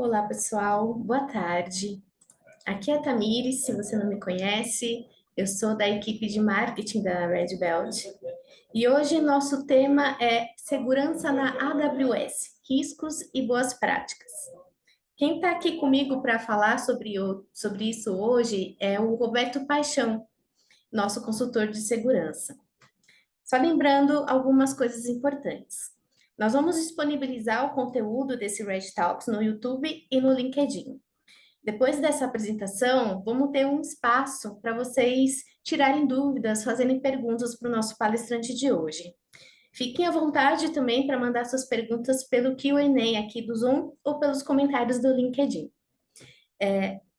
Olá, pessoal. Boa tarde. Aqui é a Tamires, se você não me conhece, eu sou da equipe de marketing da Red Belt. E hoje nosso tema é segurança na AWS, riscos e boas práticas. Quem está aqui comigo para falar sobre isso hoje é o Roberto Paixão, nosso consultor de segurança. Só lembrando algumas coisas importantes. Nós vamos disponibilizar o conteúdo desse Red Talks no YouTube e no LinkedIn. Depois dessa apresentação, vamos ter um espaço para vocês tirarem dúvidas, fazerem perguntas para o nosso palestrante de hoje. Fiquem à vontade também para mandar suas perguntas pelo Q&A aqui do Zoom ou pelos comentários do LinkedIn.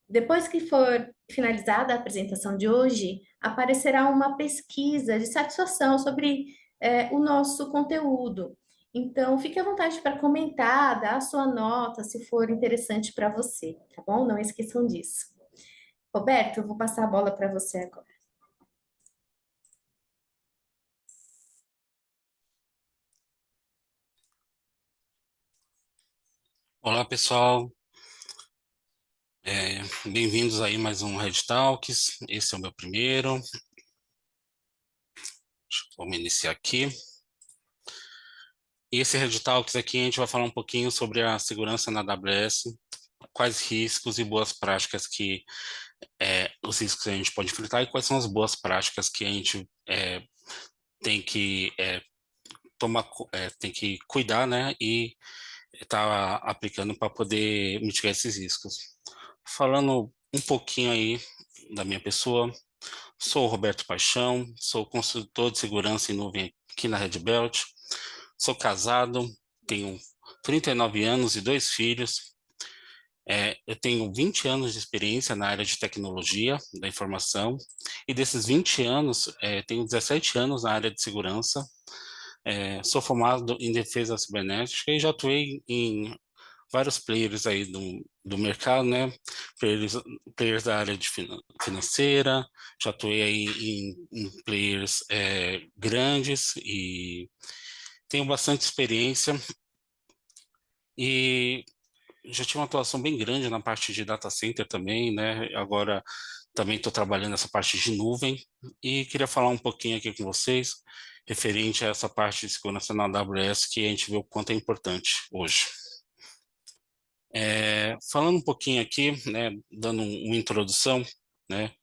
Depois que for finalizada a apresentação de hoje, aparecerá uma pesquisa de satisfação sobre o nosso conteúdo. Então, fique à vontade para comentar, dar a sua nota, se for interessante para você, tá bom? Não esqueçam disso. Roberto, eu vou passar a bola para você agora. Olá, pessoal. Bem-vindos aí a mais um Red Talks. Esse é o meu primeiro. Vamos iniciar aqui. E esse Red Talks aqui a gente vai falar um pouquinho sobre a segurança na AWS, quais riscos e boas práticas os riscos que a gente pode enfrentar e quais são as boas práticas que a gente tem que tem que cuidar, né, e estar aplicando para poder mitigar esses riscos. Falando um pouquinho aí da minha pessoa. Sou o Roberto Paixão, sou consultor de segurança em nuvem aqui na Red Belt. Sou casado, tenho 39 anos e dois filhos. Eu tenho 20 anos de experiência na área de tecnologia da informação e desses 20 anos, tenho 17 anos na área de segurança. Sou formado em defesa cibernética e já atuei em vários players aí do mercado, né? Players da área de financeira, já atuei aí em players grandes e tenho bastante experiência e já tive uma atuação bem grande na parte de data center também, né? Agora também estou trabalhando nessa parte de nuvem e queria falar um pouquinho aqui com vocês referente a essa parte de segurança na AWS que a gente vê o quanto é importante hoje. Falando um pouquinho aqui, né, dando uma introdução, né,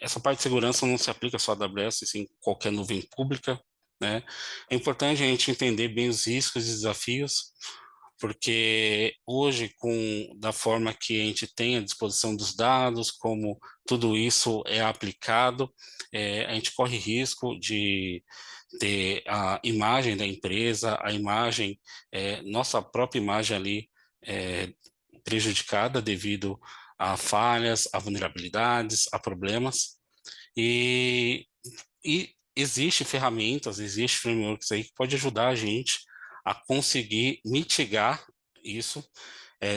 essa parte de segurança não se aplica só à AWS, sim qualquer nuvem pública, né. É importante a gente entender bem os riscos e desafios, porque hoje, da forma que a gente tem à disposição dos dados, como tudo isso é aplicado, a gente corre risco de ter a imagem da empresa, a imagem, nossa própria imagem ali, é, prejudicada devido a falhas, a vulnerabilidades, a problemas. E, e existe ferramentas, existe frameworks aí que pode ajudar a gente a conseguir mitigar isso.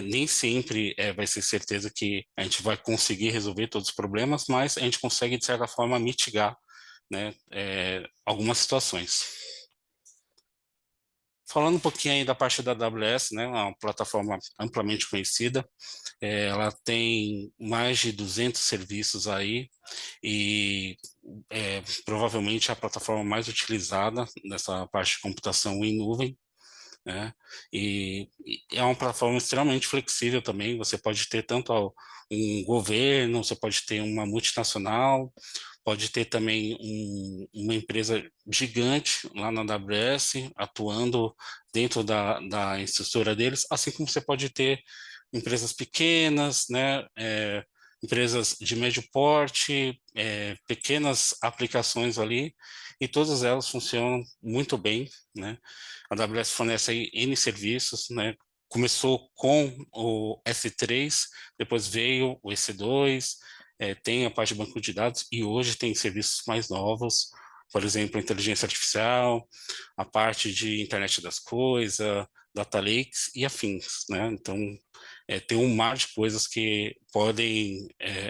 Nem sempre vai ser certeza que a gente vai conseguir resolver todos os problemas, mas a gente consegue, de certa forma, mitigar, né, algumas situações. Falando um pouquinho aí da parte da AWS, né, uma plataforma amplamente conhecida, ela tem mais de 200 serviços aí e provavelmente é a plataforma mais utilizada nessa parte de computação em nuvem, né? E é uma plataforma extremamente flexível também. Você pode ter um governo, você pode ter uma multinacional, pode ter também uma empresa gigante lá na AWS atuando dentro da estrutura deles, assim como você pode ter empresas pequenas, né? Empresas de médio porte, pequenas aplicações ali, e todas elas funcionam muito bem, né? A AWS fornece aí N serviços, né? Começou com o S3, depois veio o EC2, tem a parte de banco de dados e hoje tem serviços mais novos, por exemplo, inteligência artificial, a parte de internet das coisas, data lakes e afins, né? Então, tem um mar de coisas que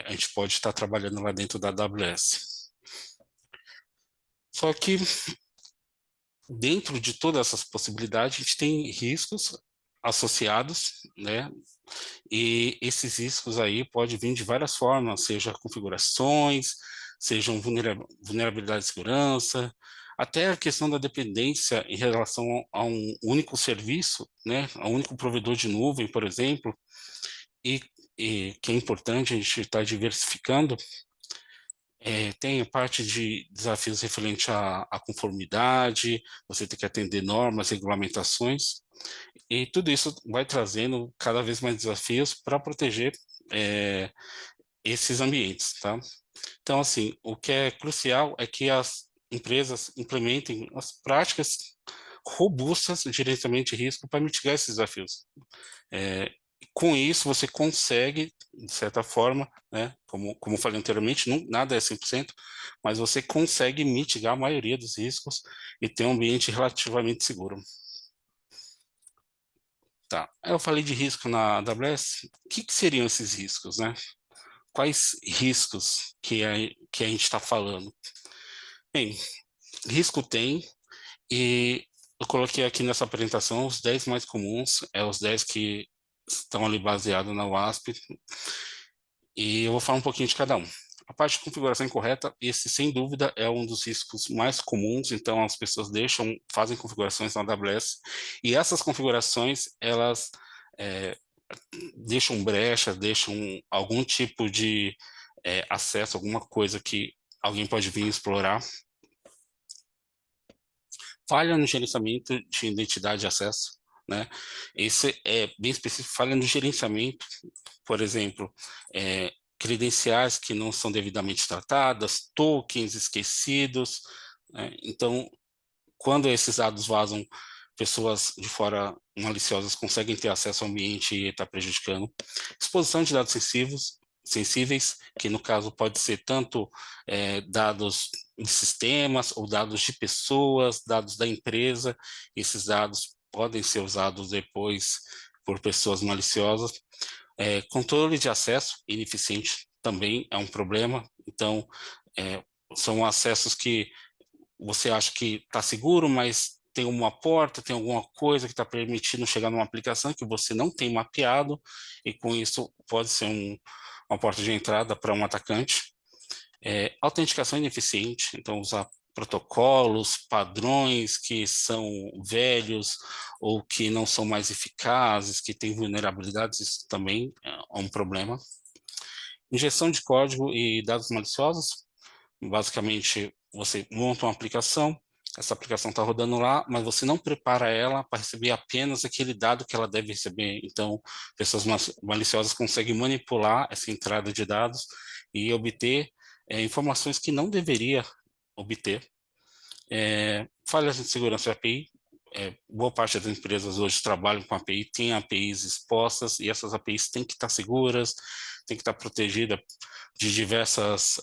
a gente pode estar trabalhando lá dentro da AWS. Só que dentro de todas essas possibilidades, a gente tem riscos associados, né? E esses riscos aí podem vir de várias formas, seja configurações, sejam vulnerabilidade de segurança, até a questão da dependência em relação a um único serviço, né, a um único provedor de nuvem, por exemplo, e, e que é importante a gente estar diversificando. Tem a parte de desafios referente à conformidade, você tem que atender normas, regulamentações, e tudo isso vai trazendo cada vez mais desafios para proteger é, esses ambientes, tá? Então, assim, o que é crucial é que as empresas implementem as práticas robustas de gerenciamento de risco para mitigar esses desafios. É, com isso, você consegue, de certa forma, né, como eu falei anteriormente, nada é 100%, mas você consegue mitigar a maioria dos riscos e ter um ambiente relativamente seguro. Tá, eu falei de risco na AWS, o que seriam esses riscos, né? Quais riscos que a gente está falando? Bem, risco tem, e eu coloquei aqui nessa apresentação os 10 mais comuns, os 10 que estão ali baseados na WASP, e eu vou falar um pouquinho de cada um. A parte de configuração incorreta, esse sem dúvida é um dos riscos mais comuns, então as pessoas fazem configurações na AWS, e essas configurações, elas é, deixam brecha, deixam algum tipo de acesso, alguma coisa que alguém pode vir explorar. Falha no gerenciamento de identidade e acesso, né? Esse é bem específico, falha no gerenciamento, por exemplo, credenciais que não são devidamente tratadas, tokens esquecidos, né? Então, quando esses dados vazam, pessoas de fora maliciosas conseguem ter acesso ao ambiente e está prejudicando. Exposição de dados sensíveis, que no caso pode ser tanto dados de sistemas ou dados de pessoas, dados da empresa. Esses dados podem ser usados depois por pessoas maliciosas. Controle de acesso ineficiente também é um problema. Então, são acessos que você acha que está seguro, mas tem uma porta, tem alguma coisa que está permitindo chegar numa aplicação que você não tem mapeado, e com isso pode ser uma porta de entrada para um atacante. Autenticação ineficiente, então usar protocolos, padrões que são velhos ou que não são mais eficazes, que têm vulnerabilidades, isso também é um problema. Injeção de código e dados maliciosos, basicamente, você monta uma aplicação, essa aplicação está rodando lá, mas você não prepara ela para receber apenas aquele dado que ela deve receber. Então, pessoas maliciosas conseguem manipular essa entrada de dados e obter informações que não deveria obter. Falhas de segurança de API. Boa parte das empresas hoje trabalham com API, tem APIs expostas, e essas APIs têm que estar seguras, têm que estar protegidas de diversas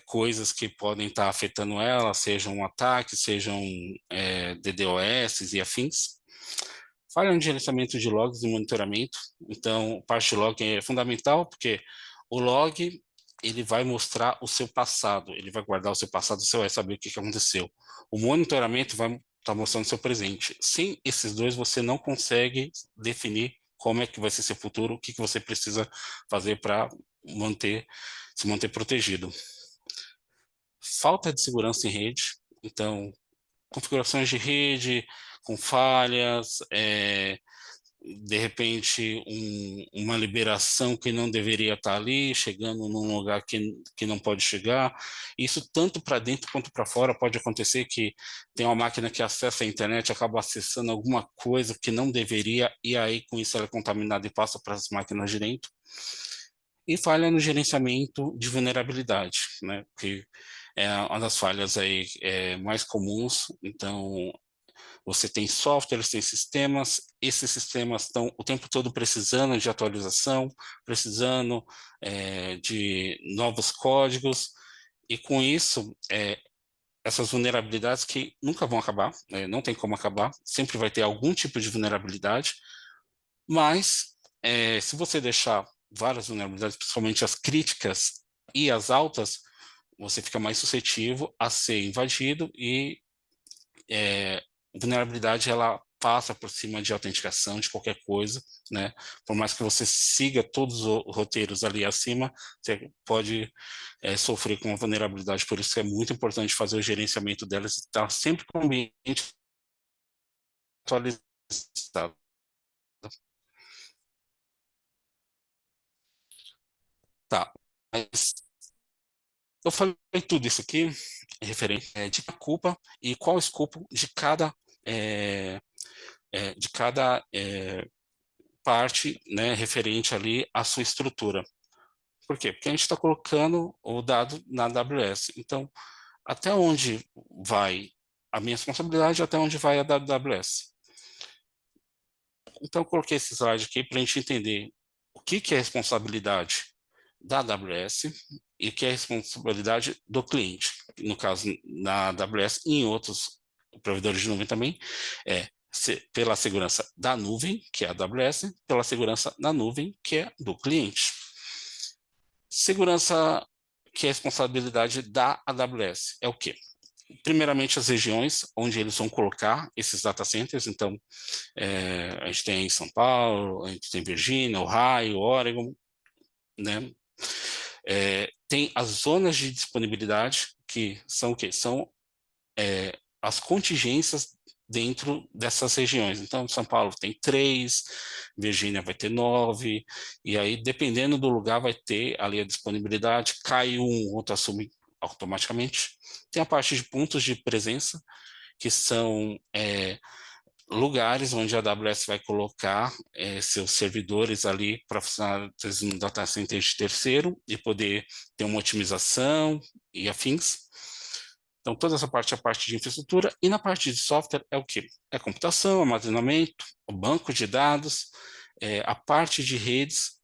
coisas que podem estar afetando ela, sejam ataques, sejam DDoS e afins. Falha no gerenciamento de logs e monitoramento. Então, parte log é fundamental, porque o log ele vai mostrar o seu passado, ele vai guardar o seu passado, você vai saber o que aconteceu. O monitoramento vai estar mostrando o seu presente. Sem esses dois, você não consegue definir como é que vai ser seu futuro, o que você precisa fazer para se manter protegido. Falta de segurança em rede, então, configurações de rede com falhas, de repente uma liberação que não deveria estar ali, chegando num lugar que não pode chegar. Isso tanto para dentro quanto para fora pode acontecer, que tem uma máquina que acessa a internet, acaba acessando alguma coisa que não deveria, e aí com isso ela é contaminada e passa para as máquinas de dentro. E falha no gerenciamento de vulnerabilidade, né? Que é uma das falhas aí mais comuns. Então, você tem softwares, tem sistemas, esses sistemas estão o tempo todo precisando de atualização, precisando de novos códigos, e com isso, essas vulnerabilidades que nunca vão acabar, não tem como acabar, sempre vai ter algum tipo de vulnerabilidade, mas se você deixar várias vulnerabilidades, principalmente as críticas e as altas, você fica mais suscetível a ser invadido, e vulnerabilidade ela passa por cima de autenticação, de qualquer coisa, né? Por mais que você siga todos os roteiros ali acima, você pode sofrer com uma vulnerabilidade. Por isso que é muito importante fazer o gerenciamento delas e estar sempre com o ambiente atualizado. Tá, mas eu falei tudo isso aqui referente de culpa e qual o escopo é, de cada parte, né, referente ali à sua estrutura. Por quê? Porque a gente está colocando o dado na AWS. Então, até onde vai a minha responsabilidade, até onde vai a da AWS. Então, eu coloquei esse slide aqui para a gente entender o que é responsabilidade da AWS e o que é responsabilidade do cliente. No caso, na AWS e em outros provedores de nuvem também, pela segurança da nuvem, que é a AWS, pela segurança na nuvem, que é do cliente. Segurança que é responsabilidade da AWS é o quê? Primeiramente, as regiões onde eles vão colocar esses data centers. Então, a gente tem em São Paulo, a gente tem Virgínia, Ohio, Oregon, né? Tem as zonas de disponibilidade, que são o quê? São as contingências dentro dessas regiões. Então, São Paulo tem 3, Virgínia vai ter 9, e aí, dependendo do lugar, vai ter ali a disponibilidade, cai um, outro assume automaticamente. Tem a parte de pontos de presença, que são lugares onde a AWS vai colocar seus servidores ali para funcionar no data center de terceiro e poder ter uma otimização e afins. Então, toda essa parte é a parte de infraestrutura. E na parte de software é o quê? É computação, armazenamento, o banco de dados, a parte de redes.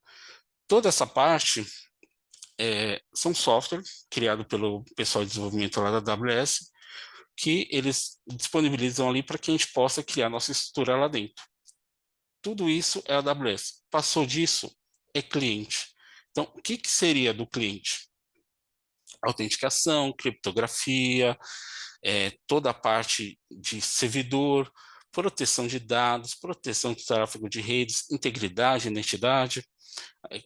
Toda essa parte são software criado pelo pessoal de desenvolvimento lá da AWS, que eles disponibilizam ali para que a gente possa criar nossa estrutura lá dentro. Tudo isso é a AWS. Passou disso, é cliente. Então, o que seria do cliente? Autenticação, criptografia, toda a parte de servidor, proteção de dados, proteção de tráfego de redes, integridade, identidade,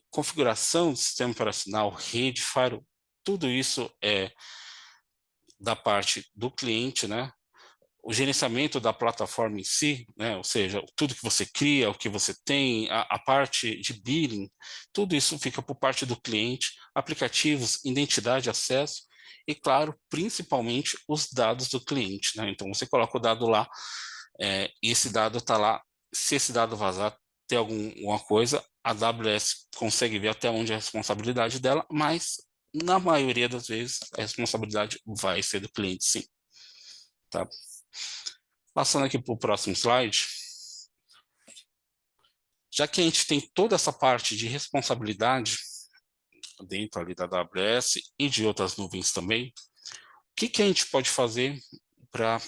configuração do sistema operacional, rede, firewall, tudo isso é da parte do cliente, né? O gerenciamento da plataforma em si, né? Ou seja, tudo que você cria, o que você tem, a parte de billing, tudo isso fica por parte do cliente, aplicativos, identidade, acesso e, claro, principalmente os dados do cliente, né? Então, você coloca o dado lá e esse dado está lá. Se esse dado vazar, tem alguma coisa, a AWS consegue ver até onde é a responsabilidade dela, mas na maioria das vezes a responsabilidade vai ser do cliente, sim. Tá? Passando aqui para o próximo slide, já que a gente tem toda essa parte de responsabilidade dentro ali da AWS e de outras nuvens também, o que a gente pode fazer para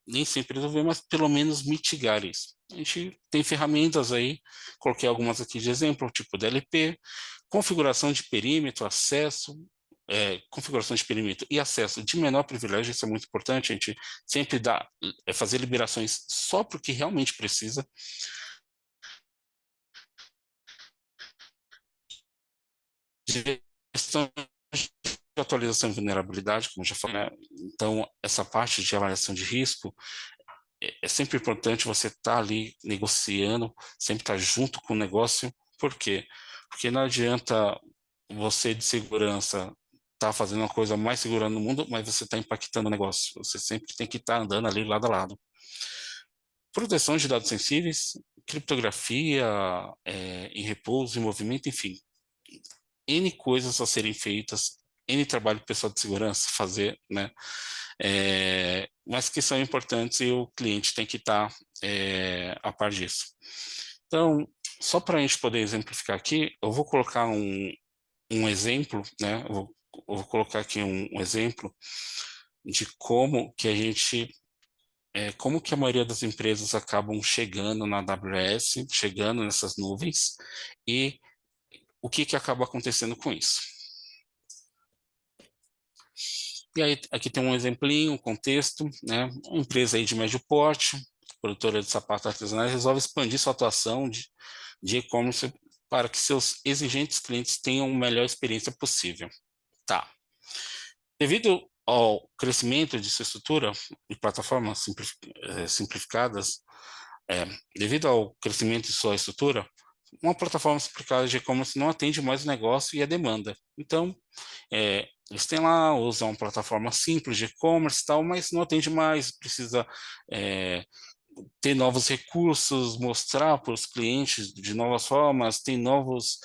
nem sempre resolver, mas pelo menos mitigar isso? A gente tem ferramentas aí, coloquei algumas aqui de exemplo, tipo DLP, configuração de perímetro, acesso, configuração de perímetro e acesso de menor privilégio. Isso é muito importante, a gente sempre fazer liberações só para o que realmente precisa. Gestão de atualização e vulnerabilidade, como já falei, né? Então, essa parte de avaliação de risco é sempre importante você estar ali negociando, sempre estar junto com o negócio. Por quê? Porque não adianta você de segurança estar fazendo uma coisa mais segura no mundo, mas você está impactando o negócio. Você sempre tem que estar andando ali lado a lado. Proteção de dados sensíveis, criptografia em repouso, em movimento, enfim. N coisas a serem feitas, N trabalho pessoal de segurança fazer, né? Mas que são importantes e o cliente tem que estar a par disso. Então, só para a gente poder exemplificar aqui, eu vou colocar um exemplo, né? Eu vou colocar aqui um exemplo de como que a gente, como que a maioria das empresas acabam chegando na AWS, chegando nessas nuvens e o que acaba acontecendo com isso. E aí, aqui tem um exemplinho, um contexto, né? Uma empresa aí de médio porte, produtora de sapatos artesanais, resolve expandir sua atuação de e-commerce para que seus exigentes clientes tenham a melhor experiência possível. Tá. Devido ao crescimento de sua estrutura e plataformas simplificadas, é, devido ao crescimento de sua estrutura, uma plataforma simplificada de e-commerce não atende mais o negócio e a demanda. Então, eles têm lá, usam uma plataforma simples de e-commerce e tal, mas não atende mais, precisa é, ter novos recursos, mostrar para os clientes de novas formas, tem novos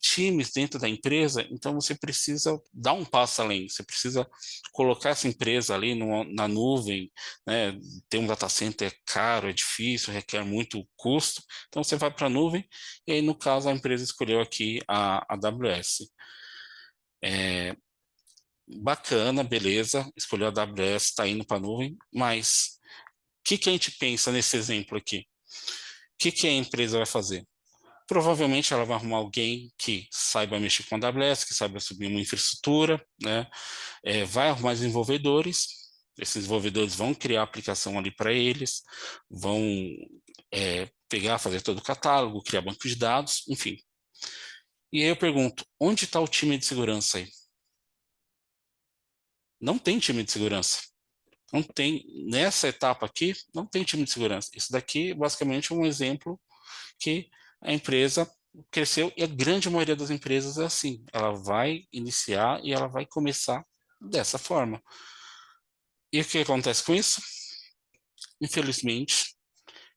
times dentro da empresa, então você precisa dar um passo além, você precisa colocar essa empresa ali na nuvem, né? Ter um data center é caro, é difícil, requer muito custo, então você vai para a nuvem, e aí no caso a empresa escolheu aqui a AWS. Bacana, beleza, escolheu a AWS, está indo para a nuvem, mas o que a gente pensa nesse exemplo aqui? O que a empresa vai fazer? Provavelmente ela vai arrumar alguém que saiba mexer com a AWS, que saiba subir uma infraestrutura, né? Vai arrumar desenvolvedores, esses desenvolvedores vão criar a aplicação ali para eles, vão pegar, fazer todo o catálogo, criar banco de dados, enfim. E aí eu pergunto, onde está o time de segurança aí? Não tem time de segurança. Não tem, nessa etapa aqui, não tem time de segurança. Isso daqui, basicamente, é um exemplo que a empresa cresceu e a grande maioria das empresas é assim. Ela vai iniciar e ela vai começar dessa forma. E o que acontece com isso? Infelizmente,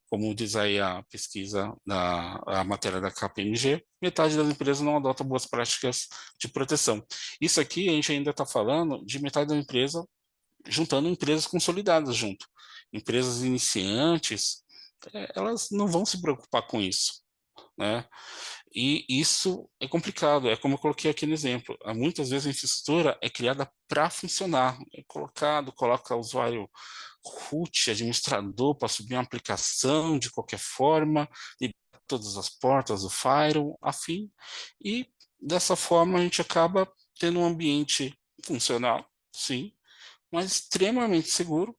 como diz aí a pesquisa, a matéria da KPMG, metade das empresas não adota boas práticas de proteção. Isso aqui a gente ainda está falando de metade da empresa juntando empresas consolidadas junto. Empresas iniciantes, elas não vão se preocupar com isso, né? E isso é complicado, é como eu coloquei aqui no exemplo. Muitas vezes a infraestrutura é criada para funcionar, coloca o usuário root, administrador, para subir uma aplicação de qualquer forma, libera todas as portas do firewall, afim, e dessa forma a gente acaba tendo um ambiente funcional, sim, mas extremamente seguro,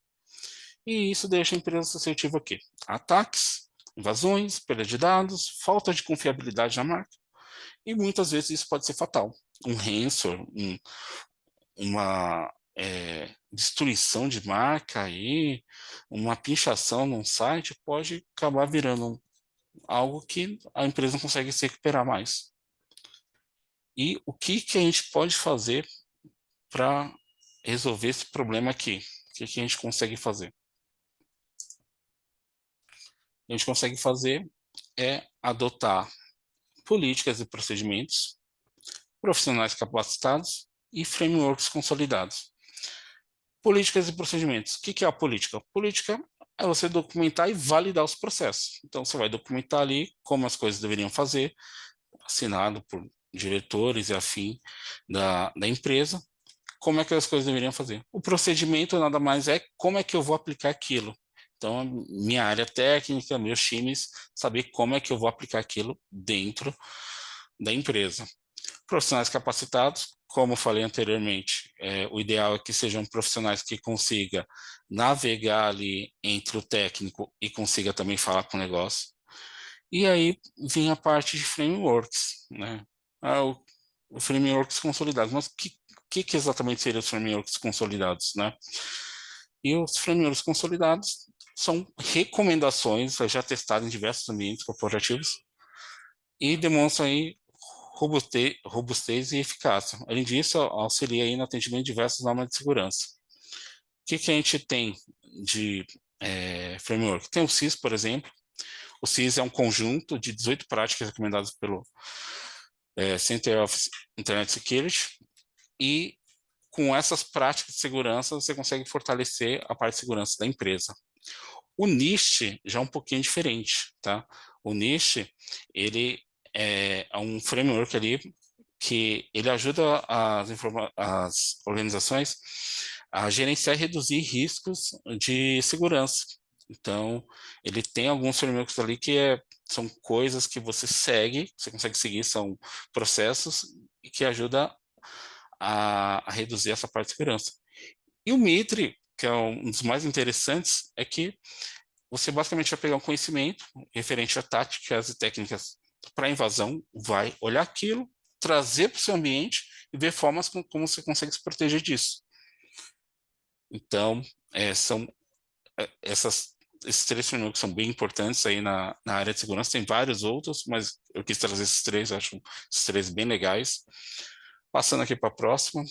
e isso deixa a empresa suscetível a quê? Ataques, invasões, perda de dados, falta de confiabilidade na marca, e muitas vezes isso pode ser fatal. Um ransomware, uma destruição de marca aí, uma pinchação num site pode acabar virando algo que a empresa não consegue se recuperar mais. E o que a gente pode fazer para resolver esse problema aqui? O que a gente consegue fazer? A gente consegue fazer é adotar políticas e procedimentos, profissionais capacitados e frameworks consolidados. Políticas e procedimentos. O que é a política? Política é você documentar e validar os processos. Então, você vai documentar ali como as coisas deveriam fazer, assinado por diretores e afim da empresa, como é que as coisas deveriam fazer. O procedimento nada mais é como é que eu vou aplicar aquilo. Então, minha área técnica, meus times, saber como é que eu vou aplicar aquilo dentro da empresa. Profissionais capacitados, como falei anteriormente, o ideal é que sejam profissionais que consiga navegar ali entre o técnico e consiga também falar com o negócio. E aí vem a parte de frameworks, né? O frameworks consolidados. Mas o que exatamente seriam os frameworks consolidados, né? E os frameworks consolidados são recomendações já testadas em diversos ambientes corporativos e demonstram aí robustez e eficácia. Além disso, auxilia aí no atendimento de diversas normas de segurança. O que a gente tem de framework? Tem o CIS, por exemplo. O CIS é um conjunto de 18 práticas recomendadas pelo Center of Internet Security, e com essas práticas de segurança você consegue fortalecer a parte de segurança da empresa. O NIST já é um pouquinho diferente, tá? O NIST, ele é um framework ali que ele ajuda as organizações a gerenciar e reduzir riscos de segurança. Então, ele tem alguns frameworks ali que são coisas que você segue, você consegue seguir, são processos que ajuda a reduzir essa parte de segurança. E o Mitre, que é um dos mais interessantes, é que você basicamente vai pegar um conhecimento referente a táticas e técnicas para invasão, vai olhar aquilo, trazer para o seu ambiente e ver formas como você consegue se proteger disso. Então, são esses três frameworks são bem importantes aí na área de segurança. Tem vários outros, mas eu quis trazer esses três, eu acho esses três bem legais. Passando aqui para a próxima.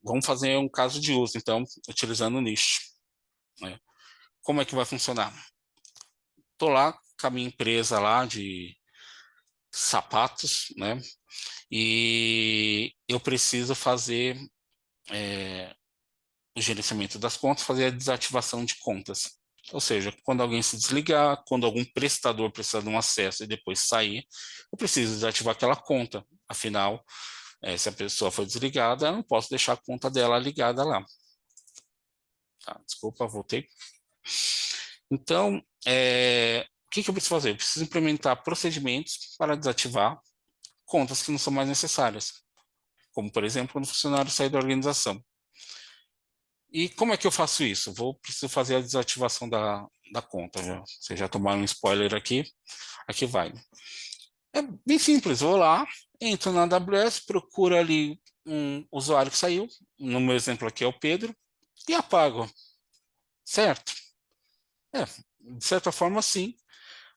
Vamos fazer um caso de uso, então, utilizando o nicho, né? Como é que vai funcionar? Estou lá com a minha empresa lá de sapatos, né? E eu preciso fazer o gerenciamento das contas, fazer a desativação de contas. Ou seja, quando alguém se desligar, quando algum prestador precisar de um acesso e depois sair, eu preciso desativar aquela conta. Afinal, se a pessoa for desligada, eu não posso deixar a conta dela ligada lá. Tá, desculpa, voltei. Então, o que eu preciso fazer? Eu preciso implementar procedimentos para desativar contas que não são mais necessárias, como, por exemplo, quando o funcionário sai da organização. E como é que eu faço isso? Preciso fazer a desativação da conta. Vocês já tomaram um spoiler aqui. Aqui vai. É bem simples. Vou lá, entro na AWS, procuro ali um usuário que saiu. No meu exemplo aqui é o Pedro. E apago. Certo? De certa forma, sim.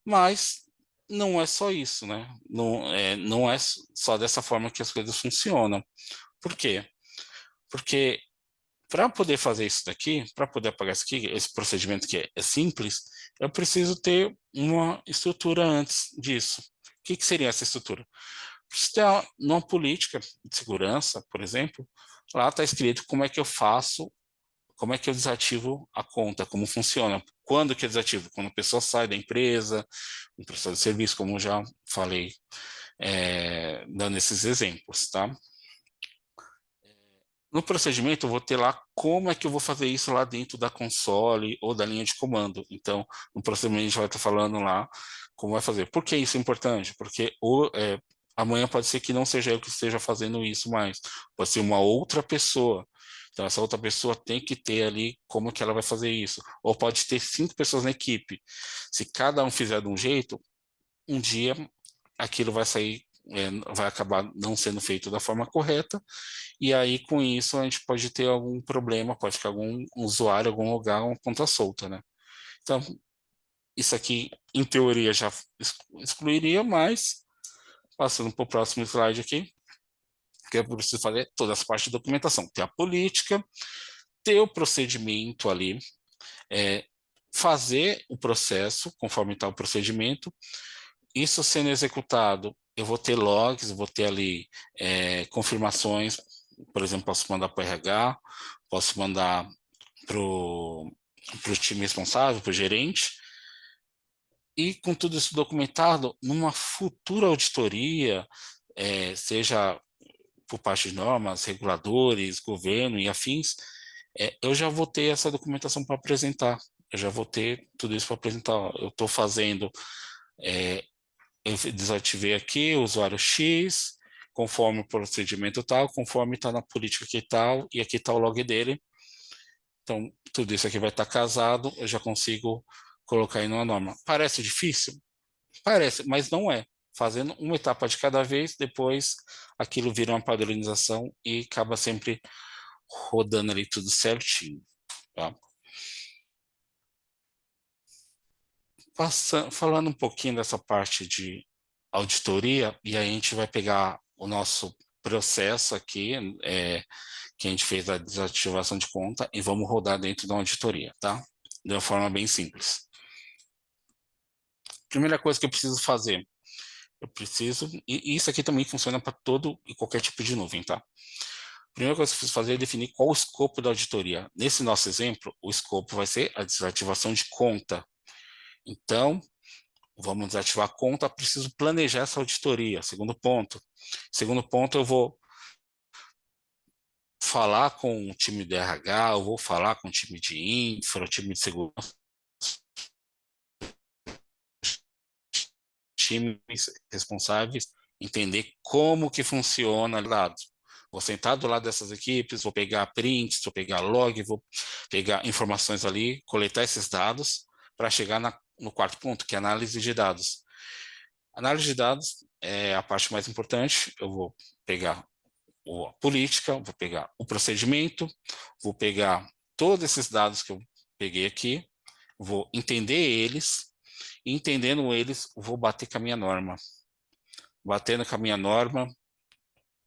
Mas não é só isso, né? Não é só dessa forma que as coisas funcionam. Por quê? Porque para poder fazer isso daqui, para poder apagar isso aqui, esse procedimento que é simples, eu preciso ter uma estrutura antes disso. O que seria essa estrutura? Preciso ter numa política de segurança, por exemplo, lá está escrito como é que eu faço, como é que eu desativo a conta, como funciona. Quando que eu desativo? Quando a pessoa sai da empresa, um prestador de serviço, como eu já falei, dando esses exemplos, tá? No procedimento, eu vou ter lá como é que eu vou fazer isso lá dentro da console ou da linha de comando. Então, no procedimento, a gente vai estar falando lá como vai fazer. Por que isso é importante? Porque amanhã pode ser que não seja eu que esteja fazendo isso mais. Pode ser uma outra pessoa. Então, essa outra pessoa tem que ter ali como que ela vai fazer isso. Ou pode ter 5 pessoas na equipe. Se cada um fizer de um jeito, um dia aquilo vai sair, vai acabar não sendo feito da forma correta, e aí com isso a gente pode ter algum problema, pode ficar algum usuário, algum lugar, uma conta solta, né? Então, isso aqui, em teoria, já excluiria, mas passando para o próximo slide aqui, que eu preciso fazer toda essa parte de documentação, ter a política, ter o procedimento ali, é, fazer o processo conforme está o procedimento. Isso sendo executado, eu vou ter logs, vou ter ali confirmações, por exemplo, posso mandar para o RH, posso mandar para o time responsável, para o gerente, e com tudo isso documentado, numa futura auditoria, seja por parte de normas, reguladores, governo e afins, eu já vou ter essa documentação para apresentar, eu já vou ter tudo isso para apresentar. Ó, eu estou fazendo eu desativei aqui o usuário X, conforme o procedimento tal, conforme está na política que tal, e aqui está o log dele. Então, tudo isso aqui vai estar casado, eu já consigo colocar aí numa norma. Parece difícil? Parece, mas não é. Fazendo uma etapa de cada vez, depois aquilo vira uma padronização e acaba sempre rodando ali tudo certinho, tá? Falando um pouquinho dessa parte de auditoria, e aí a gente vai pegar o nosso processo aqui, que a gente fez a desativação de conta, e vamos rodar dentro da auditoria, tá? De uma forma bem simples. Primeira coisa que eu preciso fazer, e isso aqui também funciona para todo e qualquer tipo de nuvem, tá? Primeira coisa que eu preciso fazer é definir qual o escopo da auditoria. Nesse nosso exemplo, o escopo vai ser a desativação de conta. Então, vamos desativar a conta, preciso planejar essa auditoria. Segundo ponto. Segundo ponto, eu vou falar com o time de RH, eu vou falar com o time de infra, o time de segurança, times responsáveis, entender como que funciona do lado. Vou sentar do lado dessas equipes, vou pegar prints, vou pegar log, vou pegar informações ali, coletar esses dados para chegar no quarto ponto, que é análise de dados. Análise de dados é a parte mais importante. Eu vou pegar a política, vou pegar o procedimento, vou pegar todos esses dados que eu peguei aqui, vou entender eles, e entendendo eles, vou bater com a minha norma. Batendo com a minha norma,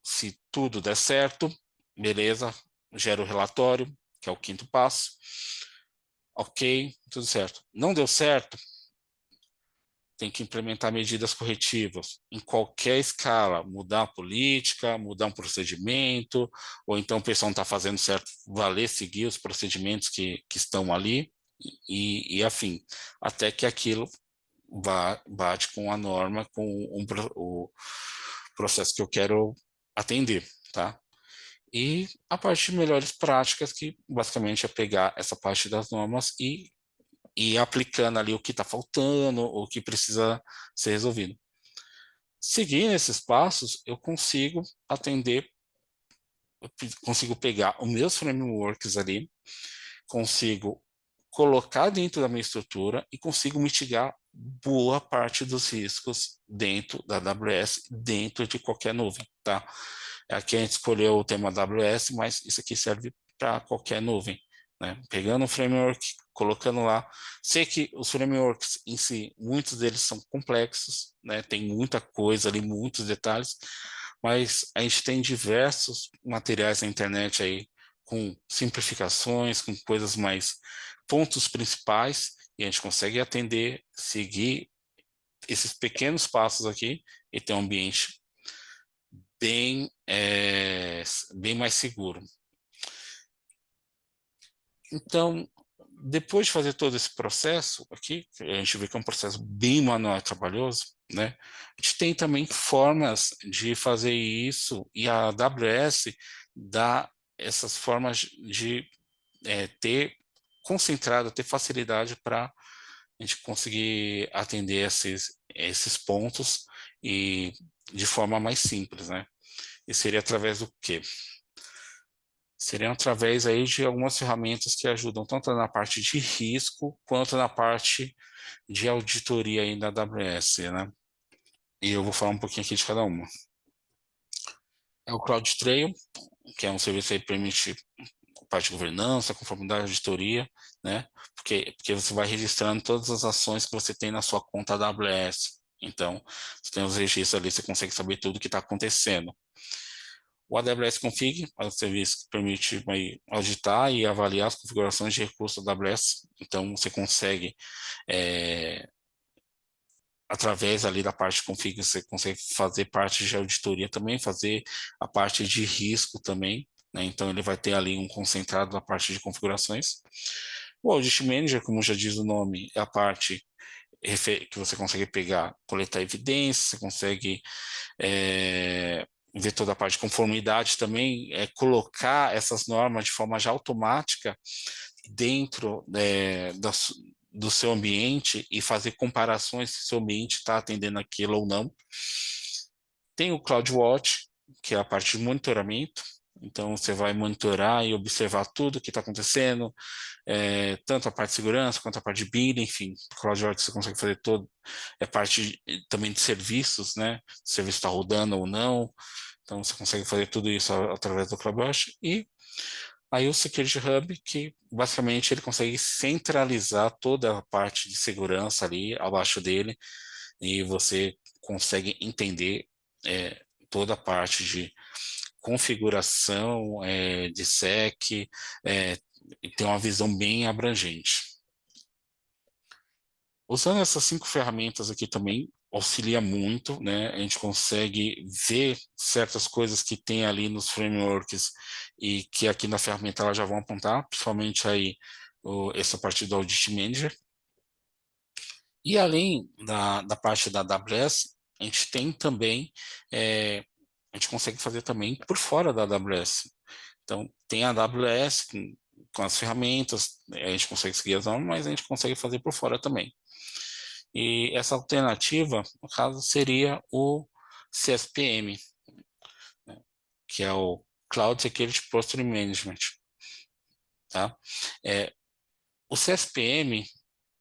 se tudo der certo, beleza, gero o relatório, que é o quinto passo. Ok, tudo certo. Não deu certo, tem que implementar medidas corretivas em qualquer escala, mudar a política, mudar um procedimento, ou então o pessoal não está fazendo certo, valer, seguir os procedimentos que estão ali e afim, até que aquilo bate com a norma, com o processo que eu quero atender, tá? E a parte de melhores práticas, que basicamente é pegar essa parte das normas e aplicando ali o que está faltando, o que precisa ser resolvido. Seguindo esses passos, eu consigo atender, eu consigo pegar os meus frameworks ali, consigo colocar dentro da minha estrutura e consigo mitigar boa parte dos riscos dentro da AWS, dentro de qualquer nuvem, tá? Aqui a gente escolheu o tema AWS, mas isso aqui serve para qualquer nuvem, né? Pegando um framework, colocando lá. Sei que os frameworks em si, muitos deles são complexos, né? Tem muita coisa ali, muitos detalhes, mas a gente tem diversos materiais na internet aí com simplificações, com coisas mais pontos principais, e a gente consegue atender, seguir esses pequenos passos aqui e ter um ambiente bem, bem mais seguro. Então, depois de fazer todo esse processo aqui, a gente vê que é um processo bem manual e trabalhoso, né? A gente tem também formas de fazer isso, e a AWS dá essas formas de ter concentrado, ter facilidade para a gente conseguir atender esses pontos e de forma mais simples, né? E seria através do quê? Seriam através aí de algumas ferramentas que ajudam tanto na parte de risco quanto na parte de auditoria aí da AWS, né? E eu vou falar um pouquinho aqui de cada uma. É o CloudTrail, que é um serviço aí que permite parte de governança, conformidade, auditoria, né? Porque você vai registrando todas as ações que você tem na sua conta da AWS. Então, você tem os registros ali, você consegue saber tudo o que está acontecendo. O AWS Config é um serviço que permite aí, auditar e avaliar as configurações de recursos da AWS. Então, você consegue, através ali da parte de config, você consegue fazer parte de auditoria também, fazer a parte de risco também, né? Então, ele vai ter ali um concentrado da parte de configurações. O Audit Manager, como já diz o nome, é a parte que você consegue pegar, coletar evidências, você consegue ver toda a parte de conformidade também, colocar essas normas de forma já automática dentro do seu ambiente e fazer comparações se o seu ambiente está atendendo aquilo ou não. Tem o CloudWatch, que é a parte de monitoramento. Então, você vai monitorar e observar tudo o que está acontecendo, tanto a parte de segurança quanto a parte de BIM, enfim. O CloudWatch você consegue fazer todo, parte também de serviços, né? Se o serviço está rodando ou não. Então, você consegue fazer tudo isso através do CloudWatch. E aí o Security Hub, que basicamente ele consegue centralizar toda a parte de segurança ali abaixo dele, e você consegue entender toda a parte de configuração de SEC, e ter uma visão bem abrangente. Usando essas 5 ferramentas aqui também auxilia muito, né? A gente consegue ver certas coisas que tem ali nos frameworks e que aqui na ferramenta elas já vão apontar, principalmente aí essa parte do Audit Manager. E além da parte da AWS, a gente tem também, a gente consegue fazer também por fora da AWS. Então, tem a AWS com as ferramentas, a gente consegue seguir as normas, mas a gente consegue fazer por fora também. E essa alternativa, no caso, seria o CSPM, né, que é o Cloud Security Posture Management, tá? O CSPM,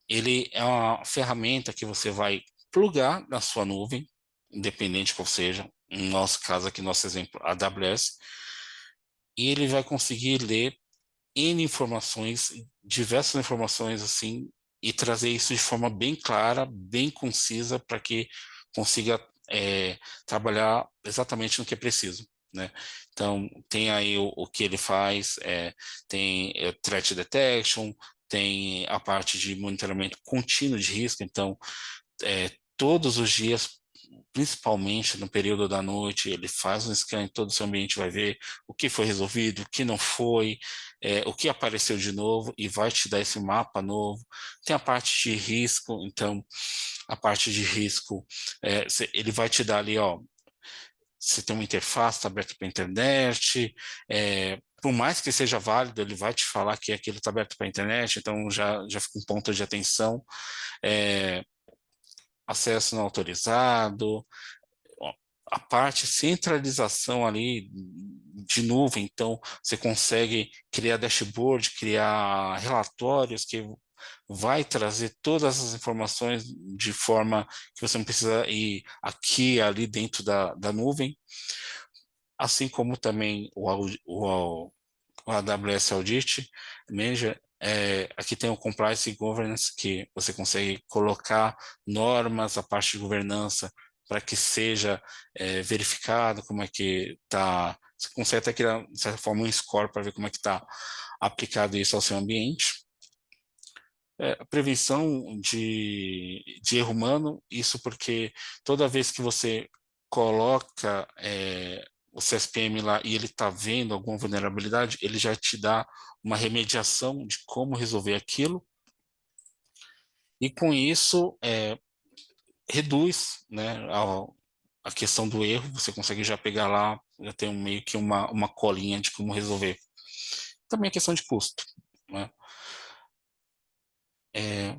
ele é uma ferramenta que você vai plugar na sua nuvem, independente qual seja, no nosso caso aqui, nosso exemplo, AWS, e ele vai conseguir ler N informações, diversas informações assim, e trazer isso de forma bem clara, bem concisa, para que consiga trabalhar exatamente no que é preciso, né? Então, tem aí o que ele faz, tem threat detection, tem a parte de monitoramento contínuo de risco, então, todos os dias, principalmente no período da noite, ele faz um scan em todo o seu ambiente, vai ver o que foi resolvido, o que não foi, o que apareceu de novo e vai te dar esse mapa novo. Tem a parte de risco, então a parte de risco, ele vai te dar ali, ó, se tem uma interface, está aberto para a internet, por mais que seja válido, ele vai te falar que aquilo está aberto para a internet, então já fica um ponto de atenção. Acesso não autorizado, a parte centralização ali de nuvem, então você consegue criar dashboard, criar relatórios que vai trazer todas as informações de forma que você não precisa ir aqui e ali dentro da nuvem, assim como também o AWS Audit Manager. Aqui tem o Compliance e Governance, que você consegue colocar normas, a parte de governança, para que seja verificado como é que está. Você consegue até criar, de certa forma, um score para ver como é que está aplicado isso ao seu ambiente. A prevenção de erro humano, isso porque toda vez que você coloca o CSPM lá e ele está vendo alguma vulnerabilidade, ele já te dá uma remediação de como resolver aquilo, e com isso reduz, né, a questão do erro, você consegue já pegar lá, já tem meio que uma colinha de como resolver. Também a questão de custo, né?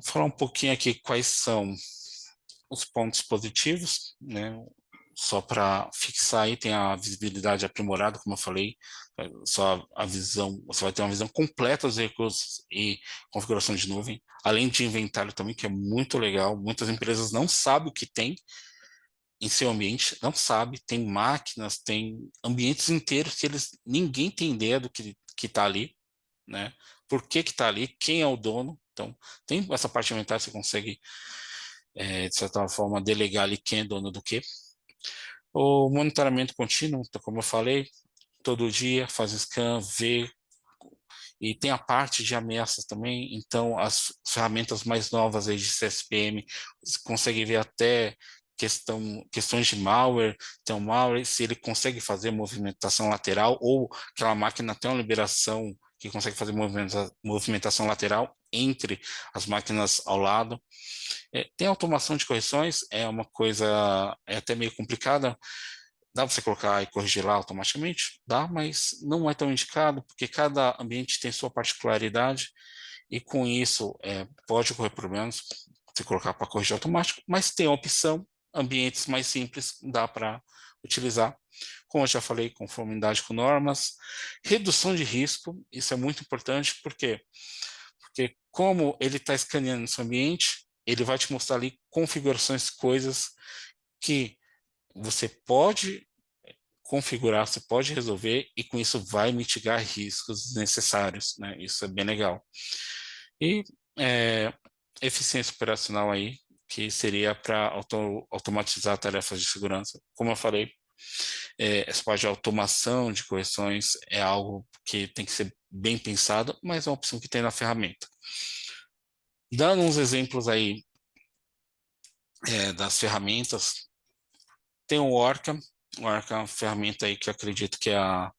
Falar um pouquinho aqui quais são os pontos positivos, né? Só para fixar aí, tem a visibilidade aprimorada, como eu falei, só a visão, você vai ter uma visão completa dos recursos e configuração de nuvem, além de inventário também, que é muito legal. Muitas empresas não sabem o que tem em seu ambiente, não sabe, tem máquinas, tem ambientes inteiros que ninguém tem ideia do que está ali, né? Por que está ali, quem é o dono. Então, tem essa parte de inventário, você consegue de certa forma, delegar ali quem é dono do quê. O monitoramento contínuo, então, como eu falei, todo dia faz scan, vê, e tem a parte de ameaças também, então as ferramentas mais novas aí de CSPM, você consegue ver até questões de malware, então malware, se ele consegue fazer movimentação lateral, ou aquela máquina tem uma liberação que consegue fazer movimentação lateral entre as máquinas ao lado. Tem automação de correções, é uma coisa até meio complicada. Dá para você colocar e corrigir lá automaticamente? Dá, mas não é tão indicado, porque cada ambiente tem sua particularidade, e com isso pode ocorrer problemas se colocar para corrigir automático, mas tem a opção, ambientes mais simples, dá para utilizar. Como eu já falei, conformidade com normas, redução de risco, isso é muito importante, porque como ele está escaneando no seu ambiente, ele vai te mostrar ali configurações, coisas que você pode configurar, você pode resolver, e com isso vai mitigar riscos desnecessários, né? Isso é bem legal. E é, eficiência operacional aí, que seria para automatizar tarefas de segurança. Como eu falei, essa parte de automação de correções é algo que tem que ser bem pensado, mas é uma opção que tem na ferramenta. Dando uns exemplos aí das ferramentas, tem o Orca é uma ferramenta aí que eu acredito que é a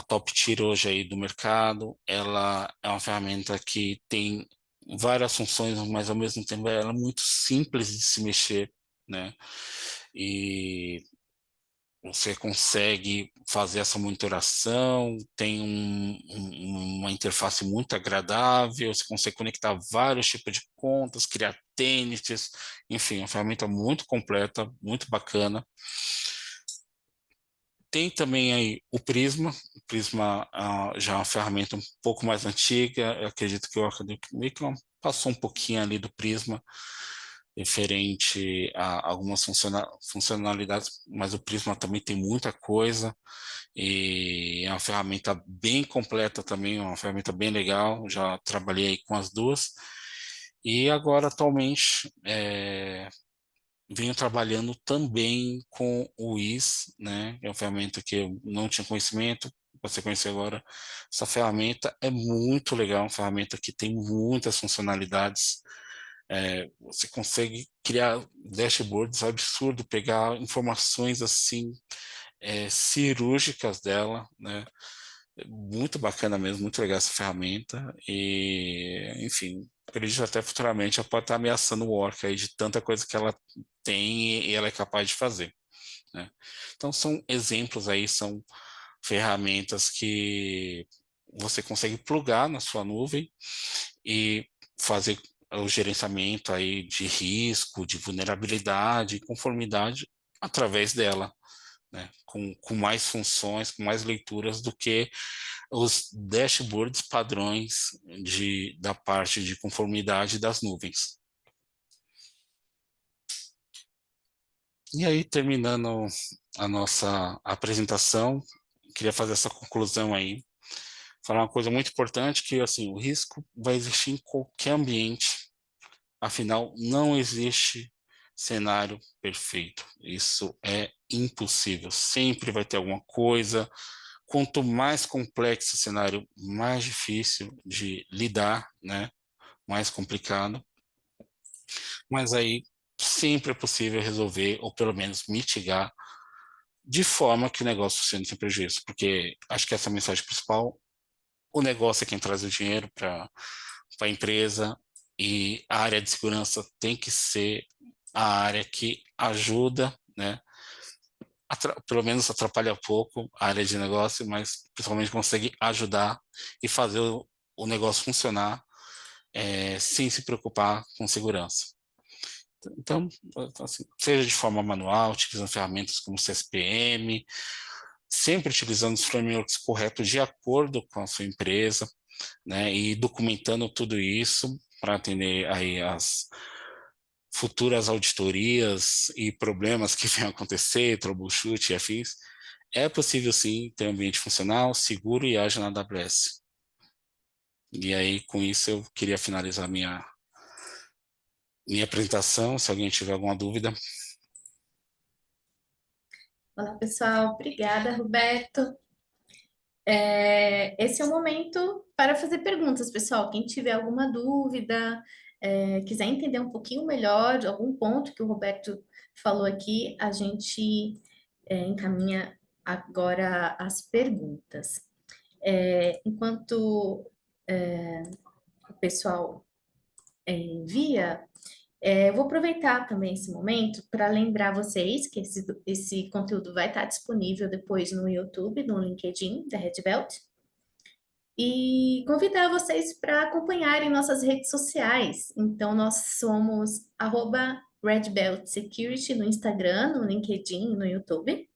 top tier hoje aí do mercado. Ela é uma ferramenta que tem várias funções, mas ao mesmo tempo ela é muito simples de se mexer, né? E você consegue fazer essa monitoração, tem uma interface muito agradável, você consegue conectar vários tipos de contas, criar tênis, enfim, é uma ferramenta muito completa, muito bacana. Tem também aí o Prisma já é uma ferramenta um pouco mais antiga, eu acredito que o Academic Curriculum passou um pouquinho ali do Prisma, referente a algumas funcionalidades, mas o Prisma também tem muita coisa, e é uma ferramenta bem completa também, uma ferramenta bem legal, já trabalhei aí com as duas, e agora atualmente venho trabalhando também com o WIS, né? É uma ferramenta que eu não tinha conhecimento, você conhecer agora. Essa ferramenta é muito legal, uma ferramenta que tem muitas funcionalidades. Você consegue criar dashboards absurdo, pegar informações assim cirúrgicas dela, né? Muito bacana mesmo, muito legal essa ferramenta e, enfim, acredito até futuramente ela pode estar ameaçando o Orca aí de tanta coisa que ela tem e ela é capaz de fazer, né? Então são exemplos aí, são ferramentas que você consegue plugar na sua nuvem e fazer o gerenciamento aí de risco, de vulnerabilidade, conformidade através dela, né? Com mais funções, com mais leituras do que os dashboards padrões da parte de conformidade das nuvens. E aí, terminando a nossa apresentação, queria fazer essa conclusão aí, falar uma coisa muito importante, que assim, o risco vai existir em qualquer ambiente, afinal, não existe cenário perfeito. Isso é impossível. Sempre vai ter alguma coisa. Quanto mais complexo o cenário, mais difícil de lidar, né? Mais complicado. Mas aí sempre é possível resolver, ou pelo menos mitigar, de forma que o negócio funcione sem prejuízo. Porque acho que essa é a mensagem principal. O negócio é quem traz o dinheiro para a empresa, e a área de segurança tem que ser a área que ajuda, né? Pelo menos atrapalha pouco a área de negócio, mas principalmente consegue ajudar e fazer o negócio funcionar sem se preocupar com segurança. Então, assim, seja de forma manual, utilizando ferramentas como CSPM, sempre utilizando os frameworks corretos de acordo com a sua empresa, né, e documentando tudo isso para atender aí as futuras auditorias e problemas que venham a acontecer, troubleshoot e afins. É possível sim ter um ambiente funcional, seguro e ágil na AWS. E aí, com isso, eu queria finalizar minha apresentação. Se alguém tiver alguma dúvida. Olá, pessoal. Obrigada, Roberto. Esse é o momento para fazer perguntas, pessoal. Quem tiver alguma dúvida, quiser entender um pouquinho melhor de algum ponto que o Roberto falou aqui, a gente encaminha agora as perguntas. Enquanto o pessoal envia, eu vou aproveitar também esse momento para lembrar vocês que esse conteúdo vai estar disponível depois no YouTube, no LinkedIn da Red Belt. E convidar vocês para acompanharem nossas redes sociais. Então, nós somos Red Belt Security no Instagram, no LinkedIn e no YouTube.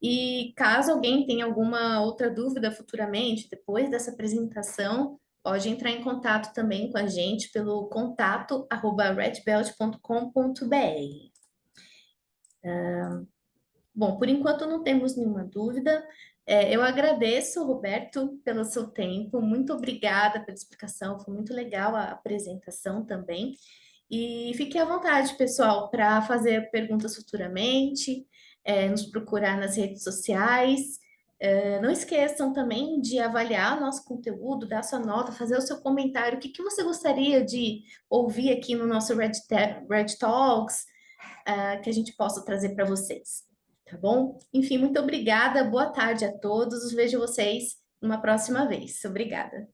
E caso alguém tenha alguma outra dúvida futuramente, depois dessa apresentação, pode entrar em contato também com a gente pelo contato@redbelt.com.br. Bom, por enquanto não temos nenhuma dúvida. Eu agradeço, Roberto, pelo seu tempo. Muito obrigada pela explicação. Foi muito legal a apresentação também. E fique à vontade, pessoal, para fazer perguntas futuramente, nos procurar nas redes sociais. Não esqueçam também de avaliar o nosso conteúdo, dar sua nota, fazer o seu comentário. O que você gostaria de ouvir aqui no nosso Red Talks, que a gente possa trazer para vocês, tá bom? Enfim, muito obrigada, boa tarde a todos, vejo vocês numa próxima vez. Obrigada.